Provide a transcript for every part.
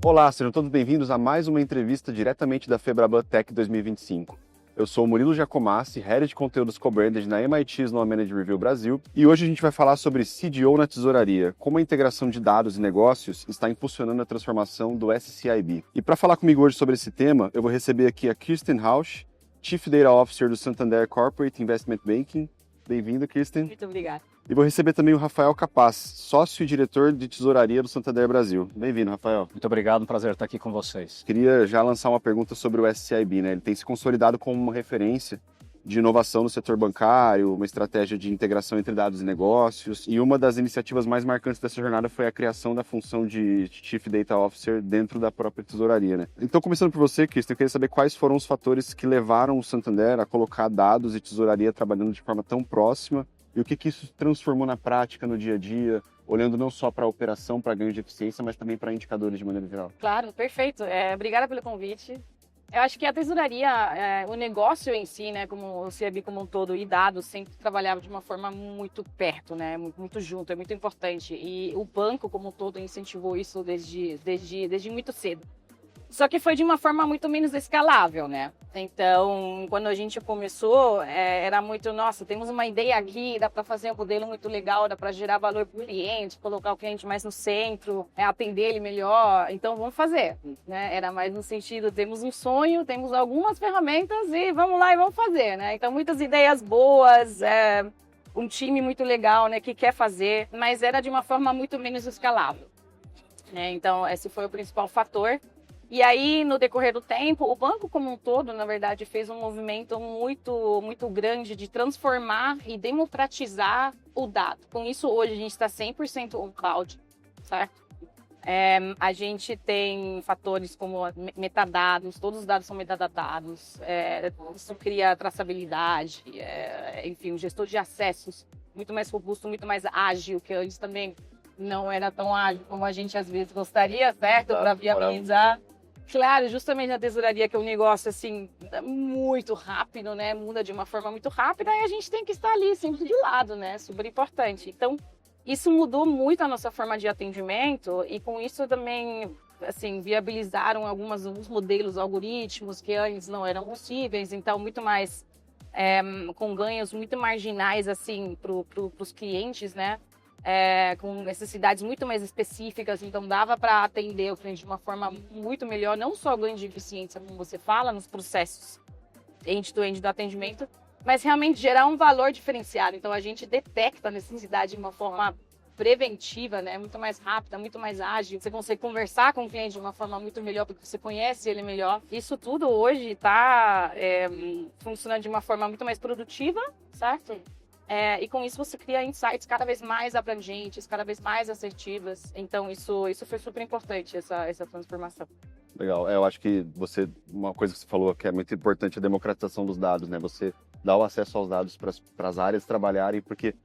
Olá, sejam todos bem-vindos a mais uma entrevista diretamente da Febraban Tech 2025. Eu sou o Murilo Giacomassi, Head de Conteúdos Co-Branded na MIT Sloan Managed Review Brasil, e hoje a gente vai falar sobre CDO na tesouraria, como a integração de dados e negócios está impulsionando a transformação do SCIB. E para falar comigo hoje sobre esse tema, eu vou receber aqui a Kirsten Rausch, Chief Data Officer do Santander Corporate Investment Banking. Bem-vinda, Kirsten. Muito obrigada. E vou receber também o Rafael Capaz, sócio e diretor de tesouraria do Santander Brasil. Bem-vindo, Rafael. Muito obrigado, um prazer estar aqui com vocês. Queria já lançar uma pergunta sobre o SCIB, né? Ele tem se consolidado como uma referência de inovação no setor bancário, uma estratégia de integração entre dados e negócios, e uma das iniciativas mais marcantes dessa jornada foi a criação da função de Chief Data Officer dentro da própria tesouraria, né? Então, começando por você, Cristian, eu queria saber quais foram os fatores que levaram o Santander a colocar dados e tesouraria trabalhando de forma tão próxima, e o que isso transformou na prática, no dia a dia, olhando não só para a operação, para ganho de eficiência, mas também para indicadores de maneira geral. Claro, perfeito. Obrigada pelo convite. Eu acho que a tesouraria, o negócio em si, né, como o CIB como um todo, e dados, sempre trabalhava de uma forma muito perto, né, muito junto, é muito importante. E o banco como um todo incentivou isso desde muito cedo. Só que foi de uma forma muito menos escalável, né? Então, quando a gente começou, era muito, nossa, temos uma ideia aqui, dá para fazer um modelo muito legal, dá para gerar valor para o cliente, colocar o cliente mais no centro, atender ele melhor, então vamos fazer, né? Era mais no sentido, temos um sonho, temos algumas ferramentas e vamos lá e vamos fazer, né? Então, muitas ideias boas, um time muito legal, né, que quer fazer, mas era de uma forma muito menos escalável, né? Então, esse foi o principal fator. E aí, no decorrer do tempo, o banco como um todo, na verdade, fez um movimento muito grande de transformar e democratizar o dado. Com isso, hoje, a gente está 100% on cloud, certo? A gente tem fatores como metadados, todos os dados são metadatados, isso cria traçabilidade, enfim, um gestor de acessos muito mais robusto, muito mais ágil, que antes também não era tão ágil como a gente às vezes gostaria, certo? Para viabilizar. Claro, justamente na tesouraria, que é um negócio assim, muito rápido, né? Muda de uma forma muito rápida e a gente tem que estar ali sempre de lado, né? Super importante. Então, isso mudou muito a nossa forma de atendimento e com isso também, assim, viabilizaram alguns modelos, algoritmos que antes não eram possíveis. Então, muito mais, com ganhos muito marginais, assim, para os clientes, né? Com necessidades muito mais específicas, então dava para atender o cliente de uma forma muito melhor, não só ganho de eficiência, como você fala, nos processos end-to-end do atendimento, mas realmente gerar um valor diferenciado. Então a gente detecta a necessidade de uma forma preventiva, né? Muito mais rápida, muito mais ágil. Você consegue conversar com o cliente de uma forma muito melhor, porque você conhece ele melhor. Isso tudo hoje está funcionando de uma forma muito mais produtiva, certo? E com isso você cria insights cada vez mais abrangentes, cada vez mais assertivas. Então isso foi super importante, essa transformação. Legal. Eu acho que uma coisa que você falou que é muito importante é a democratização dos dados, né? Você dá o acesso aos dados para as áreas trabalharem, porque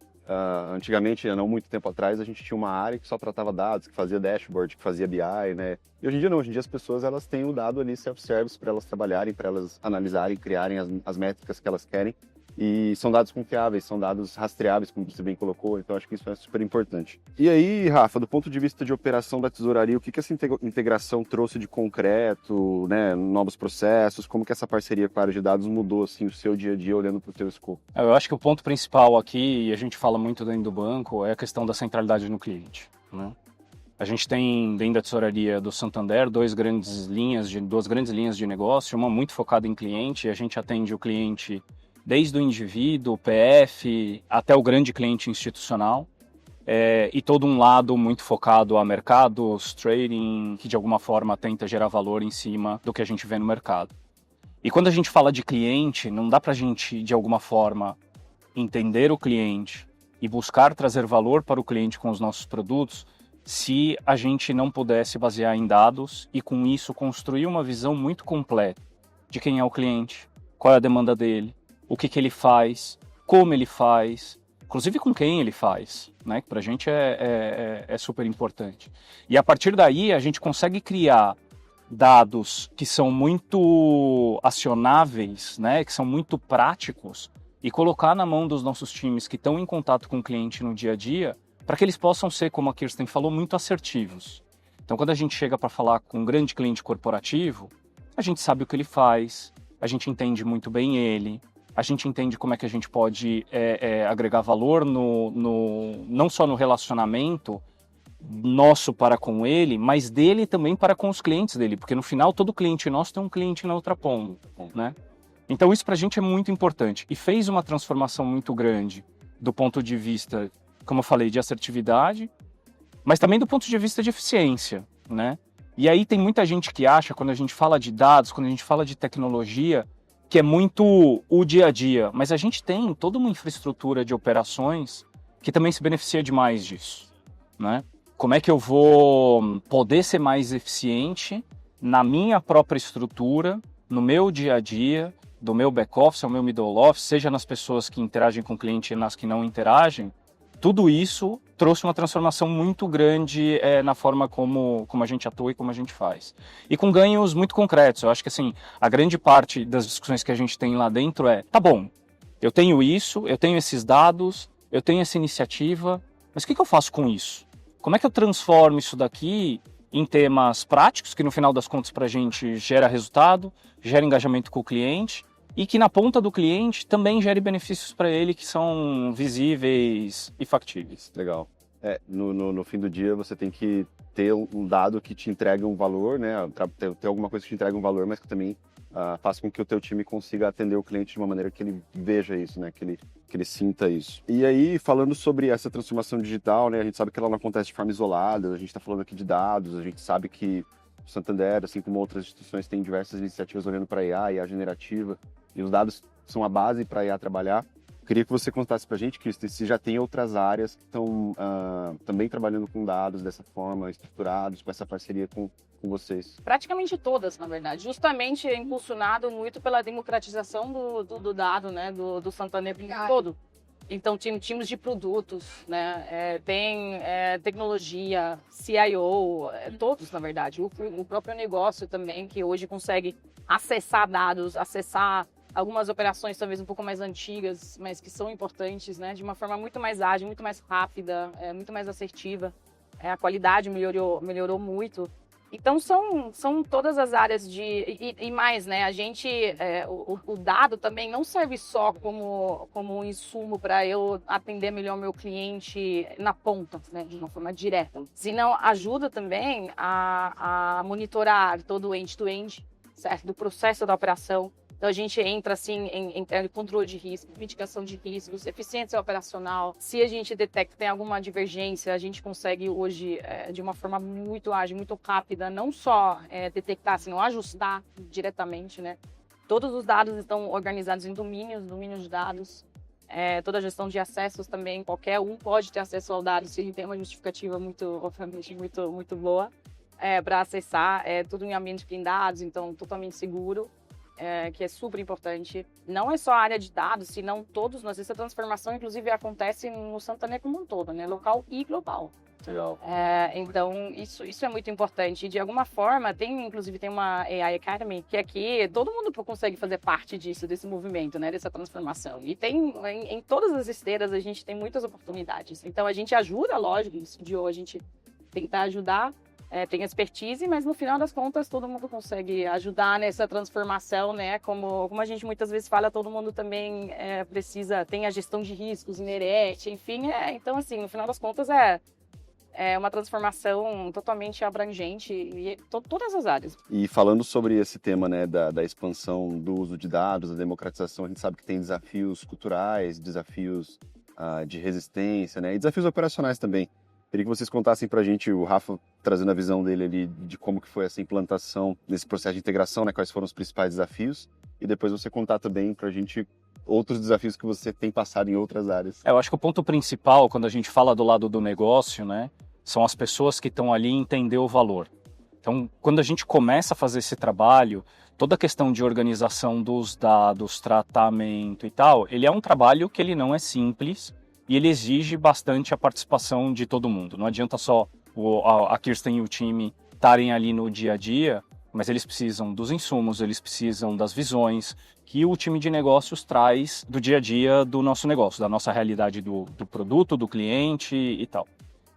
antigamente, não muito tempo atrás, a gente tinha uma área que só tratava dados, que fazia dashboard, que fazia BI, né? E hoje em dia não, hoje em dia as pessoas elas têm o dado ali self-service para elas trabalharem, para elas analisarem, criarem as métricas que elas querem. E são dados confiáveis, são dados rastreáveis, como você bem colocou, então acho que isso é super importante. E aí, Rafa, do ponto de vista de operação da tesouraria, o que essa integração trouxe de concreto, né, novos processos, como que essa parceria com a área de dados mudou assim, o seu dia a dia olhando para o teu escopo? Eu acho que o ponto principal aqui, e a gente fala muito dentro do banco, é a questão da centralidade no cliente, né? A gente tem dentro da tesouraria do Santander duas grandes linhas de negócio, uma muito focada em cliente, e a gente atende o cliente desde o indivíduo, o PF, até o grande cliente institucional, e todo um lado muito focado a mercados, trading, que de alguma forma tenta gerar valor em cima do que a gente vê no mercado. E quando a gente fala de cliente, não dá para a gente, de alguma forma, entender o cliente e buscar trazer valor para o cliente com os nossos produtos se a gente não pudesse basear em dados e, com isso, construir uma visão muito completa de quem é o cliente, qual é a demanda dele, o que ele faz, como ele faz, inclusive com quem ele faz, né? Que para a gente é super importante. E a partir daí a gente consegue criar dados que são muito acionáveis, né? Que são muito práticos e colocar na mão dos nossos times que estão em contato com o cliente no dia a dia para que eles possam ser, como a Kirsten falou, muito assertivos. Então, quando a gente chega para falar com um grande cliente corporativo, a gente sabe o que ele faz, a gente entende muito bem ele, a gente entende como é que a gente pode agregar valor não só no relacionamento nosso para com ele, mas dele também para com os clientes dele, porque no final todo cliente nosso tem um cliente na outra ponta, né? Então isso para a gente é muito importante e fez uma transformação muito grande do ponto de vista, como eu falei, de assertividade, mas também do ponto de vista de eficiência, né? E aí tem muita gente que acha, quando a gente fala de dados, quando a gente fala de tecnologia, que é muito o dia a dia, mas a gente tem toda uma infraestrutura de operações que também se beneficia demais disso, né? Como é que eu vou poder ser mais eficiente na minha própria estrutura, no meu dia a dia, do meu back-office ao meu middle office, seja nas pessoas que interagem com o cliente e nas que não interagem, tudo isso trouxe uma transformação muito grande na forma como a gente atua e como a gente faz. E com ganhos muito concretos. Eu acho que assim, a grande parte das discussões que a gente tem lá dentro tá bom, eu tenho isso, eu tenho esses dados, eu tenho essa iniciativa, mas o que eu faço com isso? Como é que eu transformo isso daqui em temas práticos, que no final das contas para a gente gera resultado, gera engajamento com o cliente, e que na ponta do cliente também gere benefícios para ele que são visíveis e factíveis. Legal. No fim do dia você tem que ter um dado que te entregue um valor, né? Ter alguma coisa que te entregue um valor, mas que também faça com que o teu time consiga atender o cliente de uma maneira que ele veja isso, né? Que ele sinta isso. E aí, falando sobre essa transformação digital, né? A gente sabe que ela não acontece de forma isolada, a gente está falando aqui de dados, a gente sabe que o Santander, assim como outras instituições, tem diversas iniciativas olhando para a IA generativa, e os dados são a base para a IA trabalhar. Queria que você contasse para a gente, Kristen, se já tem outras áreas que estão também trabalhando com dados dessa forma, estruturados, com essa parceria com vocês. Praticamente todas, na verdade. Justamente impulsionado muito pela democratização do dado, né? Do Santander todo. Então, times de produtos, né? Tem tecnologia, CIO, todos, na verdade. O próprio negócio também, que hoje consegue acessar dados, acessar algumas operações talvez um pouco mais antigas, mas que são importantes, né? De uma forma muito mais ágil, muito mais rápida, muito mais assertiva. A qualidade melhorou muito. Então, são todas as áreas e mais, né? A gente, o dado também não serve só como um insumo para eu atender melhor meu cliente na ponta, né? De uma forma direta. Senão, ajuda também a monitorar todo o end-to-end, certo? Do processo da operação. Então, a gente entra, assim, em controle de risco, mitigação de riscos, eficiência operacional. Se a gente detecta que tem alguma divergência, a gente consegue hoje, de uma forma muito ágil, muito rápida, não só detectar, senão ajustar diretamente, né? Todos os dados estão organizados em domínios de dados. Toda a gestão de acessos também, qualquer um pode ter acesso ao dado se ele tem uma justificativa obviamente, muito boa para acessar. Tudo em ambientes blindados, então totalmente seguro. Que é super importante. Não é só a área de dados, senão todos nós. Essa transformação, inclusive, acontece no Santander como um todo, né? Local e global. Legal. Então, isso é muito importante. De alguma forma, inclusive tem uma AI Academy, que aqui todo mundo consegue fazer parte disso, desse movimento, né? Dessa transformação. E tem, em todas as esteiras, a gente tem muitas oportunidades. Então, a gente ajuda, lógico, a gente tentar ajudar, tem expertise, mas no final das contas todo mundo consegue ajudar nessa transformação, né? Como a gente muitas vezes fala, todo mundo também tem a gestão de riscos inerente, enfim. Então, assim, no final das contas é uma transformação totalmente abrangente e todas as áreas. E falando sobre esse tema, né, da expansão do uso de dados, da democratização, a gente sabe que tem desafios culturais, desafios de resistência, né, e desafios operacionais também. Queria que vocês contassem para a gente, o Rafa trazendo a visão dele ali de como que foi essa implantação nesse processo de integração, né, quais foram os principais desafios, e depois você contar também para a gente outros desafios que você tem passado em outras áreas. Eu acho que o ponto principal, quando a gente fala do lado do negócio, né, são as pessoas que estão ali entender o valor. Então, quando a gente começa a fazer esse trabalho, toda a questão de organização dos dados, tratamento e tal, ele é um trabalho que ele não é simples, e ele exige bastante a participação de todo mundo. Não adianta só a Kristen e o time estarem ali no dia a dia, mas eles precisam dos insumos, eles precisam das visões que o time de negócios traz do dia a dia do nosso negócio, da nossa realidade do produto, do cliente e tal.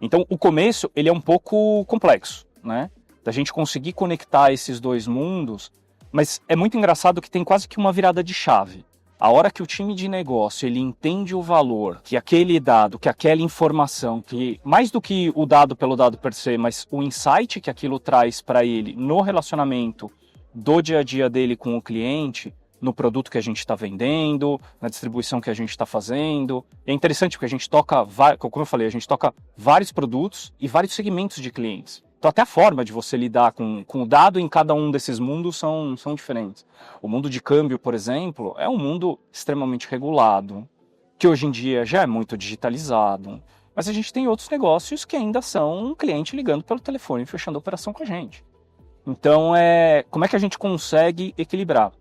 Então, o começo ele é um pouco complexo, né? Da gente conseguir conectar esses dois mundos, mas é muito engraçado que tem quase que uma virada de chave. A hora que o time de negócio ele entende o valor que aquele dado, que aquela informação, que mais do que o dado pelo dado per se, mas o insight que aquilo traz para ele no relacionamento do dia a dia dele com o cliente, no produto que a gente está vendendo, na distribuição que a gente está fazendo. É interessante porque a gente toca, como eu falei, a gente toca vários produtos e vários segmentos de clientes. Então até a forma de você lidar com o dado em cada um desses mundos são diferentes. O mundo de câmbio, por exemplo, é um mundo extremamente regulado, que hoje em dia já é muito digitalizado, mas a gente tem outros negócios que ainda são um cliente ligando pelo telefone e fechando a operação com a gente. Então, como é que a gente consegue equilibrar?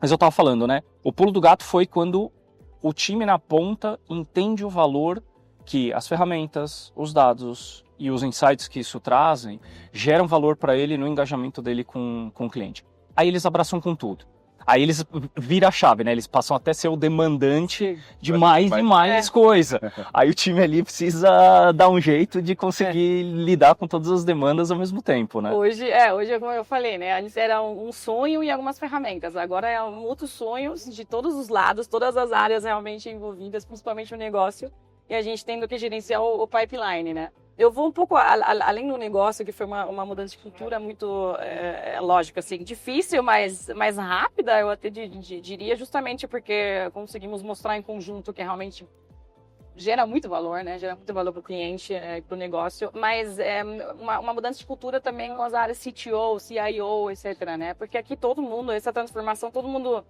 Mas eu estava falando, né? O pulo do gato foi quando o time na ponta entende o valor que as ferramentas, os dados e os insights que isso trazem geram valor para ele no engajamento dele com o cliente. Aí eles abraçam com tudo. Aí eles viram a chave, né? Eles passam até a ser o demandante de mais e mais coisa. Aí o time ali precisa dar um jeito de conseguir lidar com todas as demandas ao mesmo tempo, né? Hoje, como eu falei, né? Antes era um sonho e algumas ferramentas. Agora é outros sonhos de todos os lados, todas as áreas realmente envolvidas, principalmente o negócio. E a gente tendo que gerenciar o pipeline, né? Eu vou um pouco além do negócio, que foi uma mudança de cultura muito, lógica, assim, difícil, mas mais rápida, eu até diria, justamente porque conseguimos mostrar em conjunto que realmente gera muito valor, né? Gera muito valor para o cliente, para o negócio, mas uma mudança de cultura também com as áreas CTO, CIO, etc, né? Porque aqui todo mundo, essa transformação, todo mundo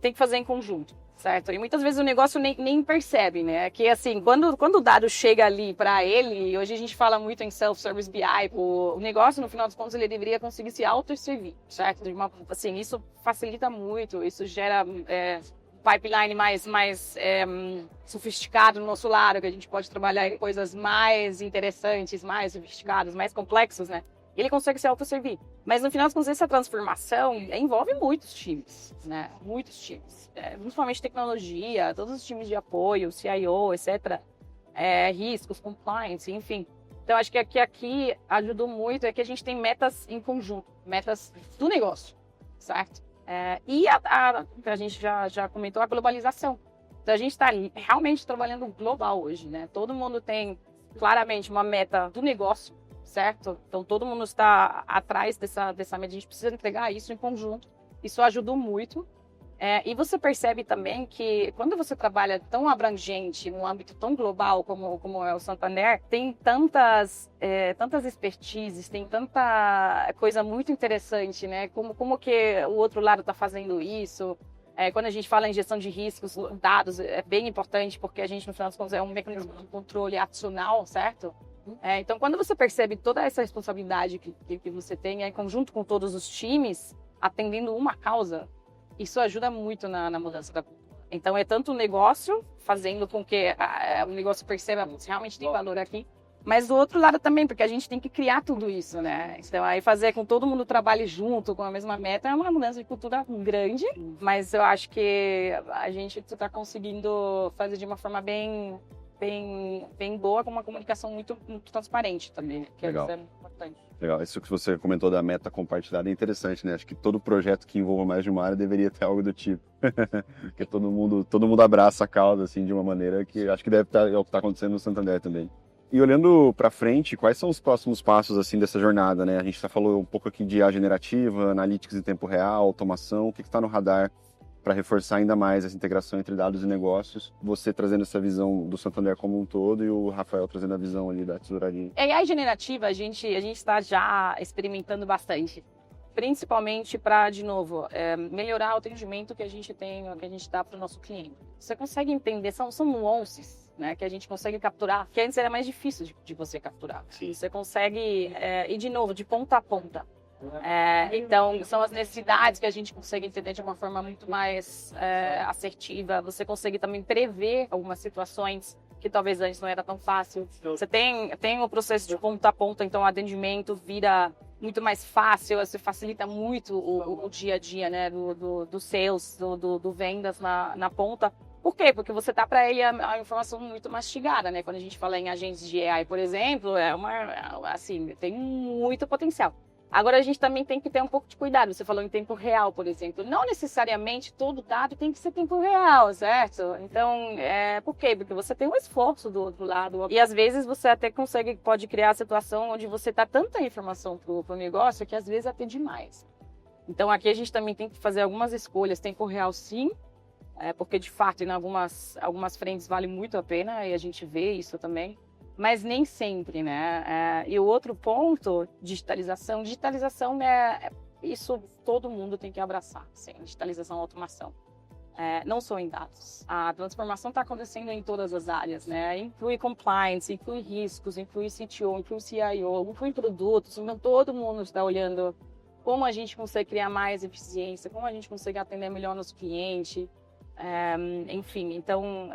tem que fazer em conjunto, certo? E muitas vezes o negócio nem percebe, né? Que assim, quando o dado chega ali para ele, hoje a gente fala muito em self-service BI, o negócio, no final dos contos, ele deveria conseguir se auto-servir, certo? Assim, isso facilita muito, isso gera pipeline mais sofisticado no nosso lado, que a gente pode trabalhar em coisas mais interessantes, mais sofisticadas, mais complexas, né? Ele consegue se autosservir. Mas no final das contas, essa transformação envolve muitos times, né? Muitos times. Principalmente tecnologia, todos os times de apoio, CIO, etc. Riscos, compliance, enfim. Então, acho que aqui ajudou muito é que a gente tem metas em conjunto, metas do negócio, certo? E a gente já comentou a globalização. Então, a gente está realmente trabalhando global hoje, né? Todo mundo tem claramente uma meta do negócio, certo? Então, todo mundo está atrás dessa meta. A gente precisa entregar isso em conjunto. Isso ajudou muito. E você percebe também que quando você trabalha tão abrangente, num âmbito tão global como é o Santander, tem tantas expertises, tem tanta coisa muito interessante, né? Como que o outro lado está fazendo isso? Quando a gente fala em gestão de riscos, dados é bem importante, porque a gente, no final das contas, é um mecanismo de controle adicional, certo? Então, quando você percebe toda essa responsabilidade que você tem, em conjunto com todos os times, atendendo uma causa, isso ajuda muito na mudança da cultura. Então, é tanto o negócio, fazendo com que o negócio perceba se realmente tem valor aqui, mas do outro lado também, porque a gente tem que criar tudo isso, né? Então, aí fazer com que todo mundo trabalhe junto, com a mesma meta, é uma mudança de cultura grande, mas eu acho que a gente está conseguindo fazer de uma forma bem boa, com uma comunicação muito, muito transparente também, que Legal. Isso é importante. Legal, isso que você comentou da meta compartilhada é interessante, né? Acho que todo projeto que envolva mais de uma área deveria ter algo do tipo. Porque todo mundo abraça a causa, assim, de uma maneira que acho que deve estar, é o que está acontecendo no Santander também. E olhando para frente, quais são os próximos passos, assim, dessa jornada, né? A gente já falou um pouco aqui de IA generativa, analytics em tempo real, automação, o que está no radar para reforçar ainda mais essa integração entre dados e negócios, você trazendo essa visão do Santander como um todo e o Rafael trazendo a visão ali da tesouraria. AI generativa, a gente está já experimentando bastante, principalmente para, de novo, melhorar o atendimento que a gente tem, que a gente dá para o nosso cliente. Você consegue entender, são nuances, né, que a gente consegue capturar, que antes era mais difícil de você capturar. Sim. Você consegue ir, de novo, de ponta a ponta. Então, são as necessidades que a gente consegue entender de uma forma muito mais assertiva. Você consegue também prever algumas situações que talvez antes não era tão fácil. Você tem o processo de ponta a ponta, então o atendimento vira muito mais fácil, você facilita muito o dia a dia, né, do sales, do vendas na ponta. Por quê? Porque você dá para ele a informação muito mastigada, né? Quando a gente fala em agentes de AI, por exemplo, assim, tem muito potencial. Agora, a gente também tem que ter um pouco de cuidado. Você falou em tempo real, por exemplo. Não necessariamente todo dado tem que ser tempo real, certo? Então, por quê? Porque você tem um esforço do outro lado. E, às vezes, você até pode criar a situação onde você dá tanta informação para o negócio que, às vezes, até demais. Então, aqui a gente também tem que fazer algumas escolhas. Tempo real, sim. Porque, de fato, em algumas frentes vale muito a pena. E a gente vê isso também. Mas nem sempre, né? E o outro ponto, digitalização. Digitalização, isso todo mundo tem que abraçar, assim, digitalização, automação. Não só em dados. A transformação está acontecendo em todas as áreas, né? Inclui compliance, inclui riscos, inclui CTO, inclui CIO, inclui produtos. Então, todo mundo está olhando como a gente consegue criar mais eficiência, como a gente consegue atender melhor nosso cliente. Enfim, então,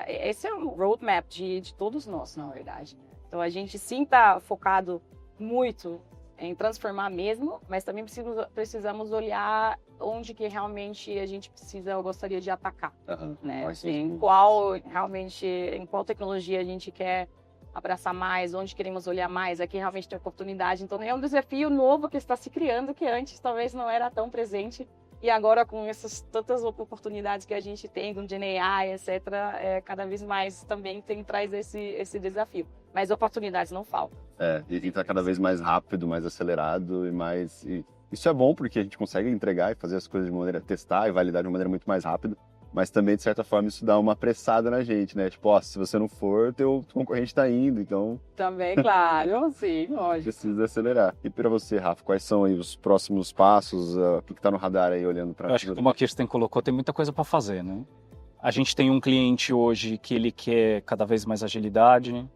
esse é um roadmap de todos nós, na verdade. Então, a gente sim está focado muito em transformar mesmo, mas também precisamos olhar onde que realmente a gente precisa ou gostaria de atacar, né? Assim, em qual tecnologia a gente quer abraçar mais, onde queremos olhar mais, aqui realmente tem oportunidade. Então, é um desafio novo que está se criando, que antes talvez não era tão presente. E agora, com essas tantas oportunidades que a gente tem, com GenAI, etc., cada vez mais também traz esse desafio. Mas oportunidades não faltam. E está cada vez mais rápido, mais acelerado e isso é bom porque a gente consegue entregar e fazer as coisas de maneira, testar e validar de uma maneira muito mais rápida. Mas também, de certa forma, isso dá uma apressada na gente, né? Tipo, se você não for, teu concorrente está indo, então... Também, claro, sim, lógico. Precisa acelerar. E para você, Rafa, quais são aí os próximos passos? O que está no radar aí, olhando para... Eu acho que, como a Kirsten colocou, tem muita coisa para fazer, né? A gente tem um cliente hoje que ele quer cada vez mais agilidade,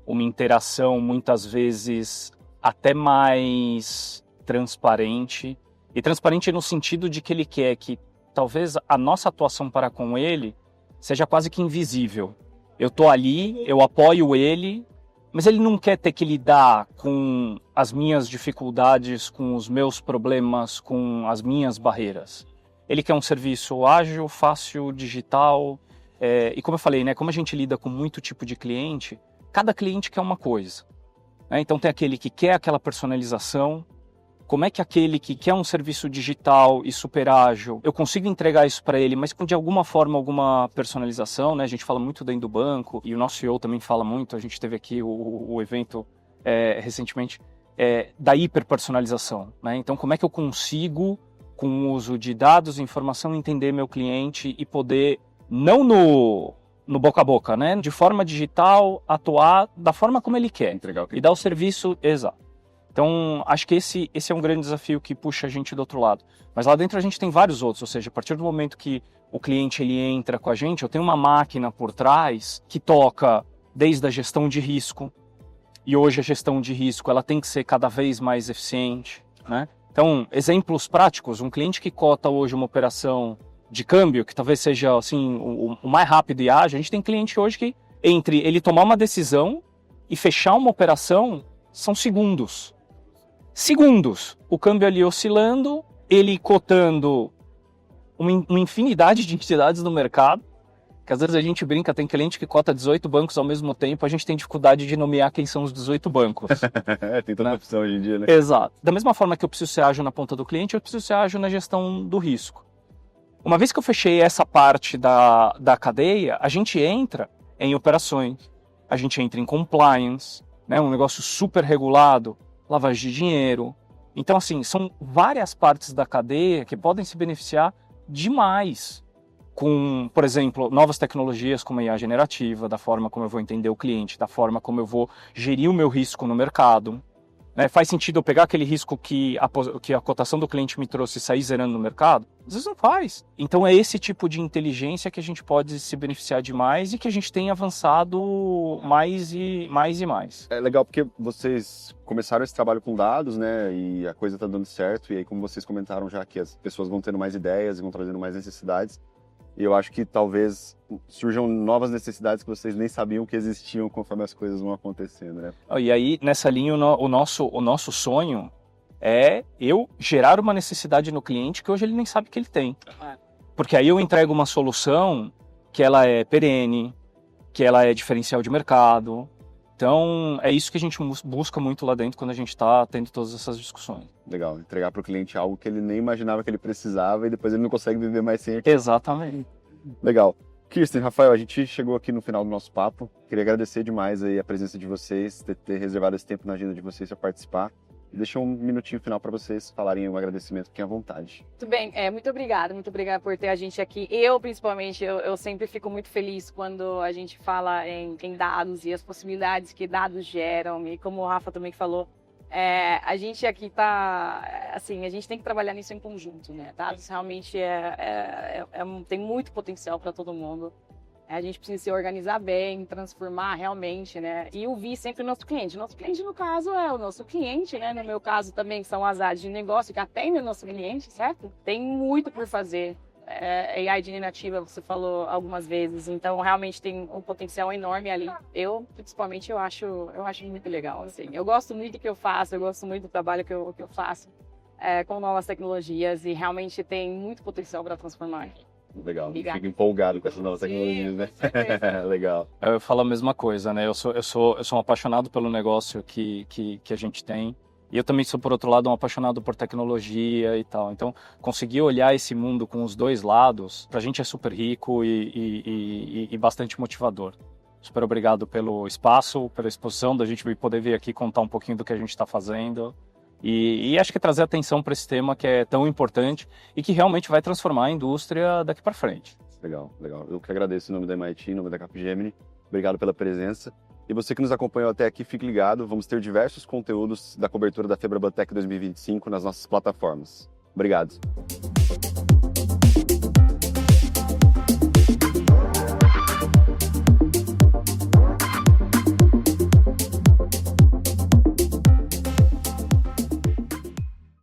uma interação, muitas vezes, até mais transparente. E transparente no sentido de que ele quer que talvez a nossa atuação para com ele seja quase que invisível. Eu estou ali, eu apoio ele, mas ele não quer ter que lidar com as minhas dificuldades, com os meus problemas, com as minhas barreiras. Ele quer um serviço ágil, fácil, digital. E como eu falei, né, como a gente lida com muito tipo de cliente, cada cliente quer uma coisa, né? Então tem aquele que quer aquela personalização. Como é que aquele que quer um serviço digital e super ágil, eu consigo entregar isso para ele, mas com de alguma forma, alguma personalização, né? A gente fala muito dentro do banco, e o nosso CEO também fala muito, a gente teve aqui o evento recentemente, da hiperpersonalização, né? Então, como é que eu consigo, com o uso de dados e informação, entender meu cliente e poder, não no boca a boca, né? De forma digital, atuar da forma como ele quer. E dar o serviço exato. Então, acho que esse é um grande desafio que puxa a gente do outro lado. Mas lá dentro a gente tem vários outros, ou seja, a partir do momento que o cliente ele entra com a gente, eu tenho uma máquina por trás que toca desde a gestão de risco, e hoje a gestão de risco ela tem que ser cada vez mais eficiente, né? Então, exemplos práticos, um cliente que cota hoje uma operação de câmbio, que talvez seja assim, o mais rápido e ágil, a gente tem cliente hoje que entre ele tomar uma decisão e fechar uma operação são segundos. O câmbio ali oscilando, ele cotando uma infinidade de entidades no mercado, que às vezes a gente brinca, tem cliente que cota 18 bancos ao mesmo tempo, a gente tem dificuldade de nomear quem são os 18 bancos. Tem tanta opção hoje em dia, né? Exato. Da mesma forma que eu preciso ser ágil na ponta do cliente, eu preciso ser ágil na gestão do risco. Uma vez que eu fechei essa parte da cadeia, a gente entra em operações, a gente entra em compliance, né, um negócio super regulado, lavagem de dinheiro. Então, assim, são várias partes da cadeia que podem se beneficiar demais com, por exemplo, novas tecnologias como a IA generativa, da forma como eu vou entender o cliente, da forma como eu vou gerir o meu risco no mercado. Né? Faz sentido eu pegar aquele risco que a cotação do cliente me trouxe e sair zerando no mercado? Às vezes não faz. Então é esse tipo de inteligência que a gente pode se beneficiar demais e que a gente tem avançado mais e mais. É legal porque vocês começaram esse trabalho com dados, né? E a coisa está dando certo. E aí, como vocês comentaram já, que as pessoas vão tendo mais ideias e vão trazendo mais necessidades. E eu acho que talvez surjam novas necessidades que vocês nem sabiam que existiam conforme as coisas vão acontecendo, né? E aí, nessa linha, o nosso sonho é eu gerar uma necessidade no cliente que hoje ele nem sabe que ele tem. Porque aí eu entrego uma solução que ela é perene, que ela é diferencial de mercado. Então, é isso que a gente busca muito lá dentro quando a gente está tendo todas essas discussões. Legal, entregar para o cliente algo que ele nem imaginava que ele precisava e depois ele não consegue viver mais sem aquilo. Exatamente. Legal. Kirsten, Rafael, a gente chegou aqui no final do nosso papo. Queria agradecer demais aí a presença de vocês, ter reservado esse tempo na agenda de vocês para participar. E deixa um minutinho final para vocês falarem um agradecimento, fiquem à vontade. Muito bem, muito obrigada por ter a gente aqui. Principalmente, eu sempre fico muito feliz quando a gente fala em dados e as possibilidades que dados geram. E como o Rafa também falou, a gente aqui assim, a gente tem que trabalhar nisso em conjunto, né? Dados realmente tem muito potencial para todo mundo. A gente precisa se organizar bem, transformar realmente, né? E ouvir sempre o nosso cliente. Nosso cliente, no caso, é o nosso cliente, né? No meu caso também são as áreas de negócio que atendem o nosso cliente, certo? Tem muito por fazer. AI generativa, você falou algumas vezes, então realmente tem um potencial enorme ali. Principalmente, eu acho muito legal, assim. Eu gosto muito do que eu faço, eu gosto muito do trabalho que eu faço com novas tecnologias e realmente tem muito potencial para transformar. Legal, fico empolgado com essas novas tecnologias, né? Legal. Eu falo a mesma coisa, né? Eu sou um apaixonado pelo negócio que a gente tem. E eu também sou, por outro lado, um apaixonado por tecnologia e tal. Então, conseguir olhar esse mundo com os dois lados, pra gente é super rico e bastante motivador. Super obrigado pelo espaço, pela exposição, da gente poder vir aqui contar um pouquinho do que a gente está fazendo. E acho que trazer atenção para esse tema que é tão importante e que realmente vai transformar a indústria daqui para frente. Legal, legal. Eu que agradeço em nome da MIT, em nome da Capgemini. Obrigado pela presença. E você que nos acompanhou até aqui, fique ligado. Vamos ter diversos conteúdos da cobertura da FebraBanTech 2025 nas nossas plataformas. Obrigado.